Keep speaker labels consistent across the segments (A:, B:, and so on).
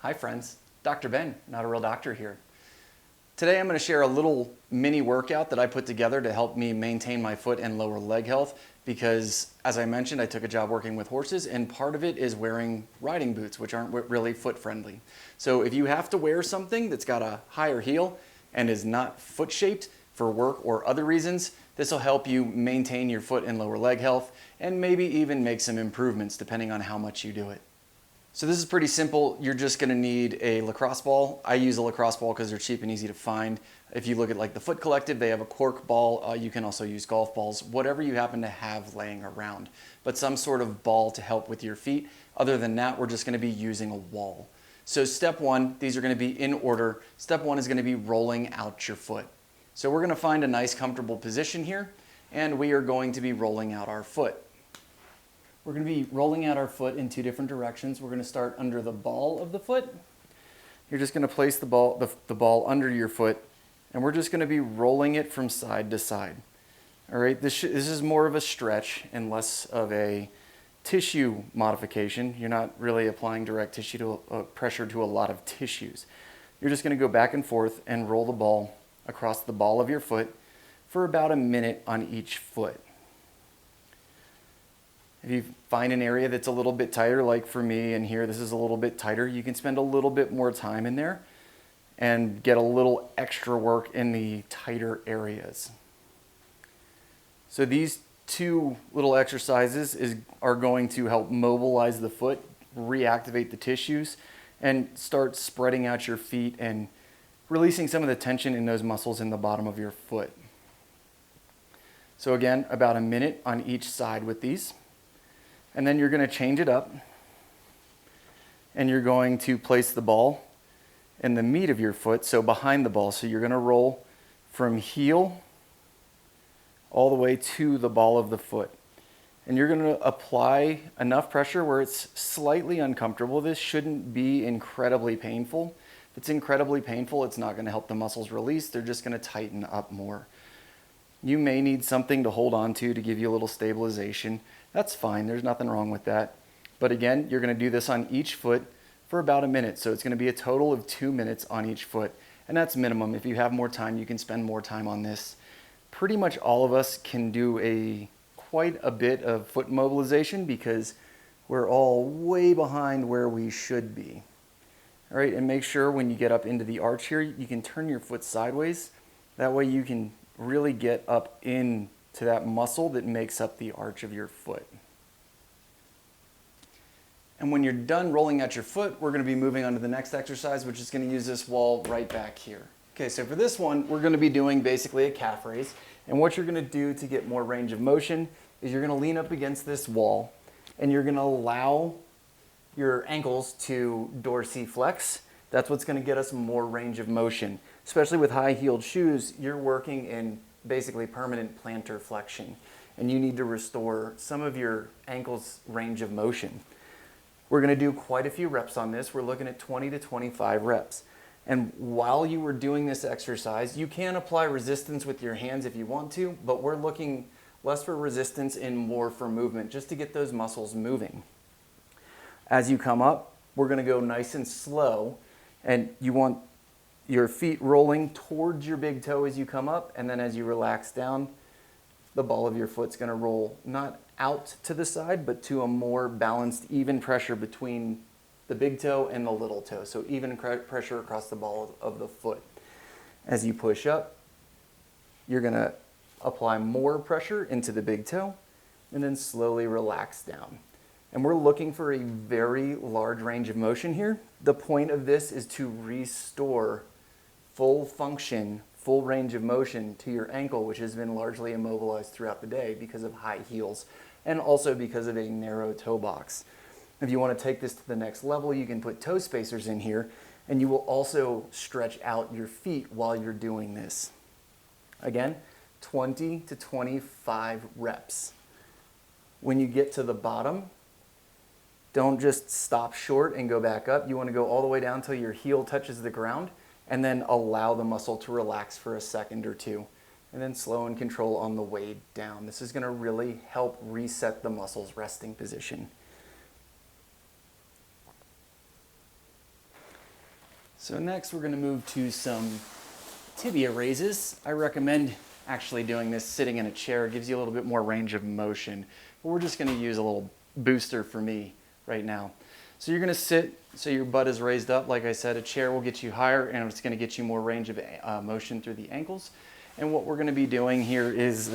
A: Hi friends, Dr. Ben, not a real doctor here. Today I'm going to share a little mini workout that I put together to help me maintain my foot and lower leg health because, as I mentioned, I took a job working with horses and part of it is wearing riding boots, which aren't really foot friendly. So if you have to wear something that's got a higher heel and is not foot shaped for work or other reasons, this will help you maintain your foot and lower leg health and maybe even make some improvements depending on how much you do it. So this is pretty simple. You're just going to need a lacrosse ball. I use a lacrosse ball because they're cheap and easy to find. If you look at like the Foot Collective, they have a cork ball. You can also use golf balls, whatever you happen to have laying around, but some sort of ball to help with your feet. Other than that, we're just going to be using a wall. So step one, these are going to be in order. Step one is going to be rolling out your foot. So we're going to find a nice comfortable position here, and we are going to be rolling out our foot. We're going to be rolling out our foot in two different directions. We're going to start under the ball of the foot. You're just going to place the ball under your foot, and we're just going to be rolling it from side to side. All right, this is more of a stretch and less of a tissue modification. You're not really applying direct tissue pressure to a lot of tissues. You're just going to go back and forth and roll the ball across the ball of your foot for about a minute on each foot. If you find an area that's a little bit tighter, like for me and here, this is a little bit tighter, you can spend a little bit more time in there and get a little extra work in the tighter areas. So these two little exercises are going to help mobilize the foot, reactivate the tissues, and start spreading out your feet and releasing some of the tension in those muscles in the bottom of your foot. So again, about a minute on each side with these. And then you're going to change it up and you're going to place the ball in the meat of your foot, so behind the ball. So you're going to roll from heel all the way to the ball of the foot. And you're going to apply enough pressure where it's slightly uncomfortable. This shouldn't be incredibly painful. If it's incredibly painful, it's not going to help the muscles release. They're just going to tighten up more. You may need something to hold on to give you a little stabilization. That's fine, there's nothing wrong with that. But again, you're going to do this on each foot for about a minute. So it's going to be a total of 2 minutes on each foot. And that's minimum. If you have more time, you can spend more time on this. Pretty much all of us can do quite a bit of foot mobilization because we're all way behind where we should be. All right, and make sure when you get up into the arch here, you can turn your foot sideways. That way you can really get up into that muscle that makes up the arch of your foot. And when you're done rolling out your foot, we're going to be moving on to the next exercise, which is going to use this wall right back here. Okay, so for this one, we're going to be doing basically a calf raise. And what you're going to do to get more range of motion is you're going to lean up against this wall and you're going to allow your ankles to dorsiflex. That's what's going to get us more range of motion. Especially with high-heeled shoes, you're working in basically permanent plantar flexion, and you need to restore some of your ankle's range of motion. We're going to do quite a few reps on this. We're looking at 20 to 25 reps. And while you were doing this exercise, you can apply resistance with your hands if you want to, but we're looking less for resistance and more for movement, just to get those muscles moving. As you come up, we're going to go nice and slow, and you want your feet rolling towards your big toe as you come up, and then as you relax down, the ball of your foot's going to roll not out to the side, but to a more balanced, even pressure between the big toe and the little toe. So even pressure across the ball of the foot. As you push up, you're going to apply more pressure into the big toe, and then slowly relax down. And we're looking for a very large range of motion here. The point of this is to restore full function, full range of motion to your ankle, which has been largely immobilized throughout the day because of high heels and also because of a narrow toe box. If you want to take this to the next level, you can put toe spacers in here, and you will also stretch out your feet while you're doing this. Again, 20 to 25 reps. When you get to the bottom, don't just stop short and go back up. You want to go all the way down until your heel touches the ground, and then allow the muscle to relax for a second or two. And then slow and control on the way down. This is going to really help reset the muscle's resting position. So next we're going to move to some tibia raises. I recommend actually doing this sitting in a chair. It gives you a little bit more range of motion. But we're just going to use a little booster for me right now. So you're going to sit so your butt is raised up. Like I said, a chair will get you higher and it's going to get you more range of motion through the ankles. And what we're going to be doing here is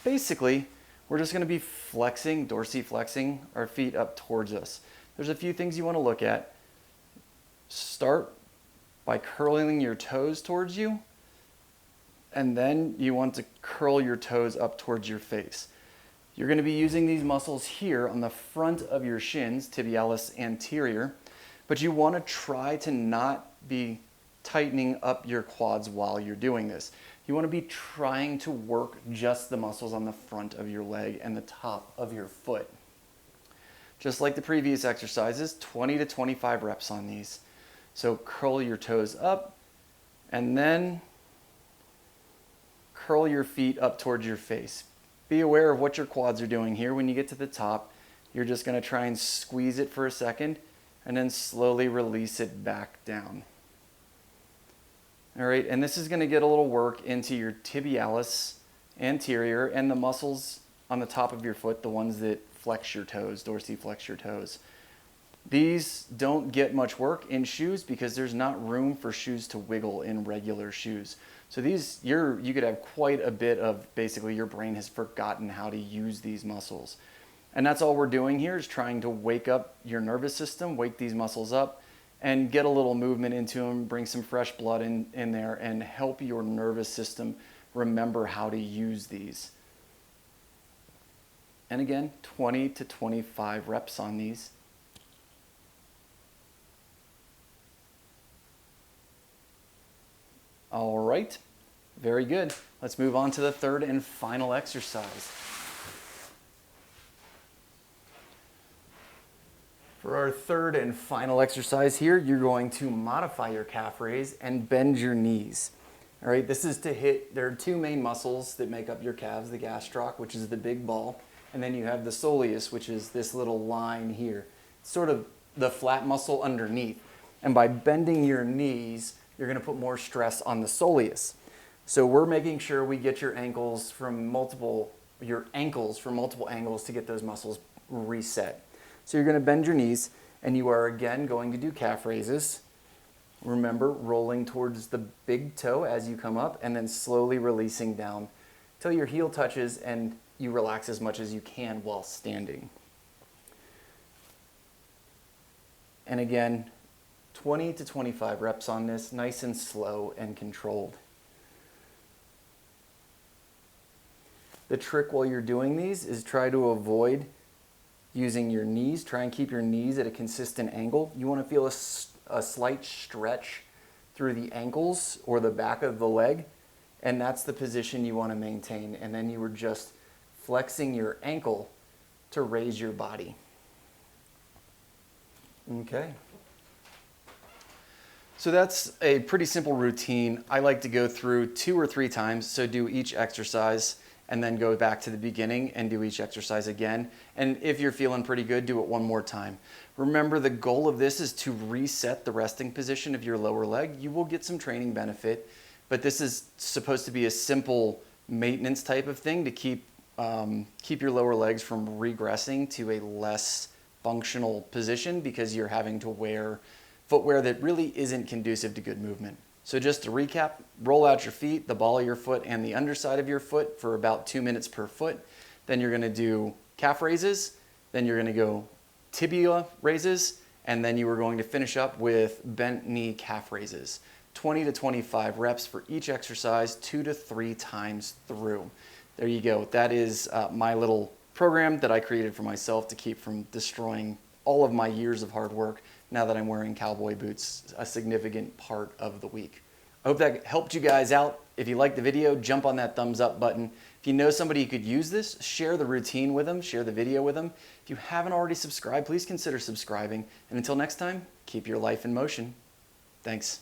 A: basically we're just going to be flexing, dorsiflexing our feet up towards us. There's a few things you want to look at. Start by curling your toes towards you, and then you want to curl your toes up towards your face. You're going to be using these muscles here on the front of your shins, tibialis anterior, but you want to try to not be tightening up your quads while you're doing this. You want to be trying to work just the muscles on the front of your leg and the top of your foot. Just like the previous exercises, 20 to 25 reps on these. So curl your toes up and then curl your feet up towards your face. Be aware of what your quads are doing here. When you get to the top, you're just going to try and squeeze it for a second and then slowly release it back down. All right, and this is going to get a little work into your tibialis anterior and the muscles on the top of your foot, the ones that flex your toes, dorsiflex your toes. These don't get much work in shoes because there's not room for shoes to wiggle in regular shoes. So these, you could have quite a bit of, basically your brain has forgotten how to use these muscles. And that's all we're doing here is trying to wake up your nervous system, wake these muscles up, and get a little movement into them, bring some fresh blood in there, and help your nervous system remember how to use these. And again, 20 to 25 reps on these. All right, very good. Let's move on to the third and final exercise. For our third and final exercise here, you're going to modify your calf raise and bend your knees. All right, this is to hit, there are two main muscles that make up your calves, the gastroc, which is the big ball, and then you have the soleus, which is this little line here. It's sort of the flat muscle underneath. And by bending your knees, you're going to put more stress on the soleus. So we're making sure we get your ankles from multiple angles to get those muscles reset. So you're going to bend your knees, and you are again going to do calf raises. Remember, rolling towards the big toe as you come up, and then slowly releasing down till your heel touches and you relax as much as you can while standing. And again, 20 to 25 reps on this, nice and slow and controlled. The trick while you're doing these is try to avoid using your knees. Try and keep your knees at a consistent angle. You want to feel a slight stretch through the ankles or the back of the leg, and that's the position you want to maintain. And then you were just flexing your ankle to raise your body. Okay. So that's a pretty simple routine. I like to go through 2 or 3 times, so do each exercise and then go back to the beginning and do each exercise again. And if you're feeling pretty good, do it one more time. Remember, the goal of this is to reset the resting position of your lower leg. You will get some training benefit, but this is supposed to be a simple maintenance type of thing to keep your lower legs from regressing to a less functional position because you're having to wear footwear that really isn't conducive to good movement. So just to recap, roll out your feet, the ball of your foot and the underside of your foot for about 2 minutes per foot. Then you're going to do calf raises, then you're going to go tibia raises, and then you are going to finish up with bent knee calf raises. 20 to 25 reps for each exercise, 2 to 3 times through. There you go. That is my little program that I created for myself to keep from destroying all of my years of hard work now that I'm wearing cowboy boots a significant part of the week. I hope that helped you guys out. If you liked the video, jump on that thumbs up button. If you know somebody who could use this, share the routine with them, share the video with them. If you haven't already subscribed, please consider subscribing. And until next time, keep your life in motion. Thanks.